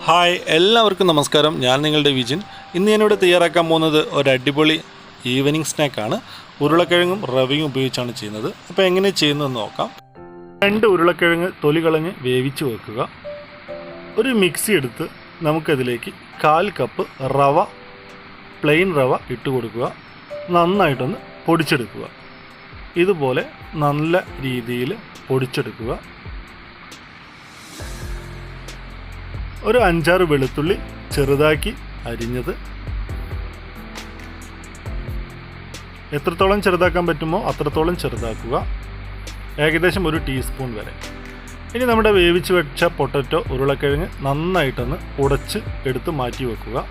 Hi എല്ലാവർക്കും നമസ്കാരം. ഞാൻ നിങ്ങളുടെ വിജിൻ. ഇന്ന് ഞാനിവിടെ തയ്യാറാക്കാൻ പോകുന്നത് ഒരു അടിപൊളി ഈവനിങ് സ്നാക്കാണ്. ഉരുളക്കിഴങ്ങും റവയും ഉപയോഗിച്ചാണ് ചെയ്യുന്നത്. അപ്പോൾ എങ്ങനെ ചെയ്യുന്നതെന്ന് നോക്കാം. 2 ഉരുളക്കിഴങ്ങ് തൊലി കളഞ്ഞ് വേവിച്ച് വെക്കുക. ഒരു മിക്സി എടുത്ത് നമുക്കതിലേക്ക് 1/4 കപ്പ് റവ, പ്ലെയിൻ റവ ഇട്ട് കൊടുക്കുക. നന്നായിട്ടൊന്ന് പൊടിച്ചെടുക്കുക. ഇതുപോലെ നല്ല രീതിയിൽ പൊടിച്ചെടുക്കുക. ഒരു 5-6 വെളുത്തുള്ളി ചെറുതാക്കി അരിഞ്ഞത്, എത്രത്തോളം ചെറുതാക്കാൻ പറ്റുമോ അത്രത്തോളം ചെറുതാക്കുക. ഏകദേശം 1 ടീസ്പൂൺ വരെ. ഇനി നമ്മുടെ വേവിച്ച് വെച്ച പൊട്ടറ്റോ ഉരുളക്കിഴങ്ങ് നന്നായിട്ടൊന്ന് ഉടച്ച് എടുത്ത് മാറ്റി വെക്കുക.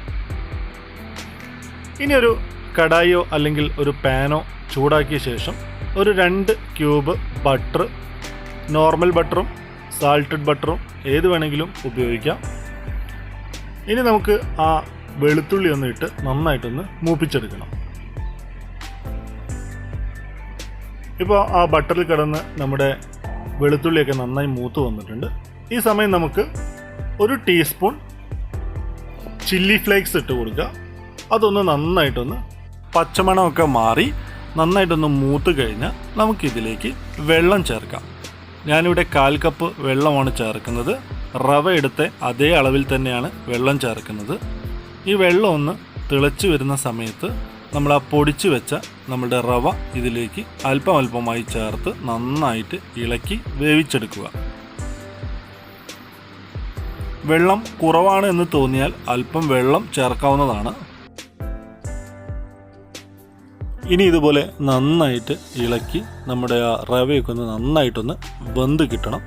ഇനി ഒരു കടായോ അല്ലെങ്കിൽ ഒരു പാനോ ചൂടാക്കിയ ശേഷം ഒരു 2 ക്യൂബ് ബട്ടർ, നോർമൽ ബട്ടറും സാൾട്ടഡ് ബട്ടറും ഏത് വേണമെങ്കിലും ഉപയോഗിക്കാം. ഇനി നമുക്ക് ആ വെളുത്തുള്ളി ഒന്ന് ഇട്ട് നന്നായിട്ടൊന്ന് മൂപ്പിച്ചെടുക്കണം. ഇപ്പോൾ ആ ബട്ടറിൽ കിടന്ന് നമ്മുടെ വെളുത്തുള്ളിയൊക്കെ നന്നായി മൂത്ത് വന്നിട്ടുണ്ട്. ഈ സമയം നമുക്ക് 1 ടീസ്പൂൺ ചില്ലി ഫ്ലേക്സ് ഇട്ട് കൊടുക്കുക. അതൊന്ന് നന്നായിട്ടൊന്ന് പച്ചമണമൊക്കെ മാറി നന്നായിട്ടൊന്ന് മൂത്ത് കഴിഞ്ഞാൽ നമുക്കിതിലേക്ക് വെള്ളം ചേർക്കാം. ഞാനിവിടെ 1/4 കപ്പ് വെള്ളമാണ് ചേർക്കുന്നത്. റവ എടുത്ത അതേ അളവിൽ തന്നെയാണ് വെള്ളം ചേർക്കുന്നത്. ഈ വെള്ളം ഒന്ന് തിളച്ച് വരുന്ന സമയത്ത് നമ്മൾ ആ പൊടിച്ച് വെച്ച നമ്മുടെ റവ ഇതിലേക്ക് അല്പമായി ചേർത്ത് നന്നായിട്ട് ഇളക്കി വേവിച്ചെടുക്കുക. വെള്ളം കുറവാണ് എന്ന് തോന്നിയാൽ അല്പം വെള്ളം ചേർക്കാവുന്നതാണ്. ഇനി ഇതുപോലെ നന്നായിട്ട് ഇളക്കി നമ്മുടെ ആ റവയൊക്കെ ഒന്ന് നന്നായിട്ടൊന്ന് വെന്ത് കിട്ടണം.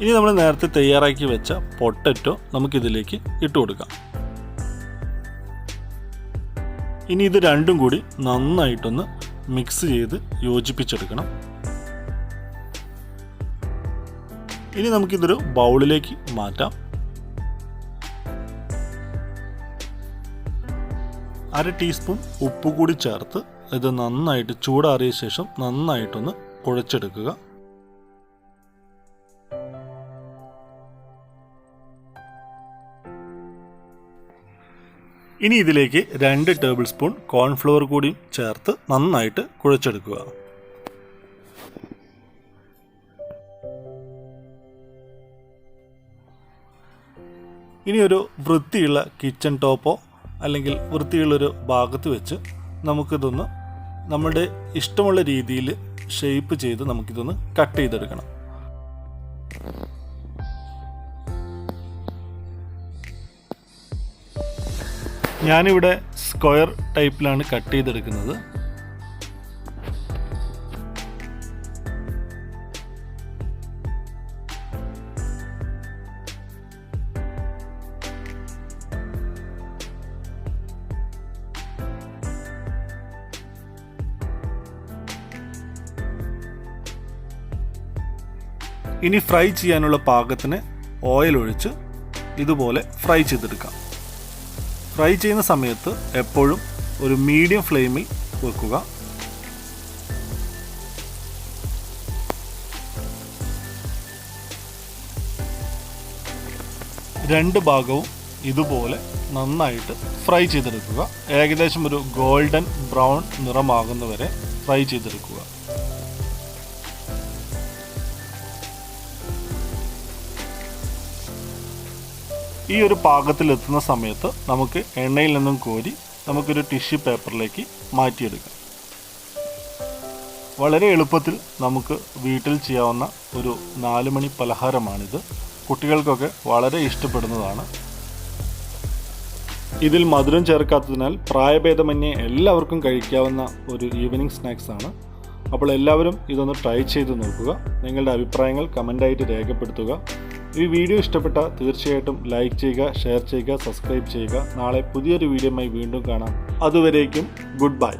ഇനി നമ്മൾ നേരത്തെ തയ്യാറാക്കി വെച്ച പൊട്ടറ്റോ നമുക്കിതിലേക്ക് ഇട്ട് കൊടുക്കാം. ഇനി ഇത് രണ്ടും കൂടി നന്നായിട്ടൊന്ന് മിക്സ് ചെയ്ത് യോജിപ്പിച്ചെടുക്കണം. ഇനി നമുക്കിതൊരു ബൗളിലേക്ക് മാറ്റാം. 1/2 ടീസ്പൂൺ ഉപ്പ് കൂടി ചേർത്ത് ഇത് നന്നായിട്ട് ചൂടാറിയ ശേഷം നന്നായിട്ടൊന്ന് കുഴച്ചെടുക്കുക. ഇനി ഇതിലേക്ക് 2 ടേബിൾ സ്പൂൺ കോൺഫ്ലവർ കൂടി ചേർത്ത് നന്നായിട്ട് കുഴച്ചെടുക്കുക. ഇനി ഒരു വൃത്തിയുള്ള കിച്ചൺ ടോപ്പോ അല്ലെങ്കിൽ വൃത്തിയുള്ളൊരു ഭാഗത്ത് വെച്ച് നമുക്കിതൊന്ന് നമ്മുടെ ഇഷ്ടമുള്ള രീതിയിൽ ഷേപ്പ് ചെയ്ത് നമുക്കിതൊന്ന് കട്ട് ചെയ്തെടുക്കണം. ഞാനിവിടെ സ്ക്വയർ ടൈപ്പിലാണ് കട്ട് ചെയ്തെടുക്കുന്നത്. ഇനി ഫ്രൈ ചെയ്യാനുള്ള പാകത്തിന് ഓയിൽ ഒഴിച്ച് ഇതുപോലെ ഫ്രൈ ചെയ്തെടുക്കാം. ഫ്രൈ ചെയ്യുന്ന സമയത്ത് എപ്പോഴും ഒരു മീഡിയം ഫ്ലെയിമിൽ വെക്കുക. രണ്ട് ഭാഗവും ഇതുപോലെ നന്നായിട്ട് ഫ്രൈ ചെയ്തെടുക്കുക. ഏകദേശം ഒരു ഗോൾഡൻ ബ്രൗൺ നിറമാകുന്നവരെ ഫ്രൈ ചെയ്തെടുക്കുക. ഈ ഒരു പാകത്തിലെത്തുന്ന സമയത്ത് നമുക്ക് എണ്ണയിൽ നിന്നും കോരി നമുക്കൊരു ടിഷ്യൂ പേപ്പറിലേക്ക് മാറ്റിയെടുക്കാം. വളരെ എളുപ്പത്തിൽ നമുക്ക് വീട്ടിൽ ചെയ്യാവുന്ന ഒരു 4 മണി പലഹാരമാണിത്. കുട്ടികൾക്കൊക്കെ വളരെ ഇഷ്ടപ്പെടുന്നതാണ്. ഇതിൽ മധുരം ചേർക്കാത്തതിനാൽ പ്രായഭേദമന്യേ എല്ലാവർക്കും കഴിക്കാവുന്ന ഒരു ഈവനിങ് സ്നാക്സ് ആണ്. അപ്പോൾ എല്ലാവരും ഇതൊന്ന് ട്രൈ ചെയ്ത് നോക്കുക. നിങ്ങളുടെ അഭിപ്രായങ്ങൾ കമൻ്റായിട്ട് രേഖപ്പെടുത്തുക. ഈ വീഡിയോ ഇഷ്ടപ്പെട്ടാൽ തീർച്ചയായിട്ടും ലൈക്ക് ചെയ്യുക, ഷെയർ ചെയ്യുക, സബ്സ്ക്രൈബ് ചെയ്യുക. നാളെ പുതിയൊരു വീഡിയോയുമായി വീണ്ടും കാണാം. അതുവരേക്കും ഗുഡ് ബൈ.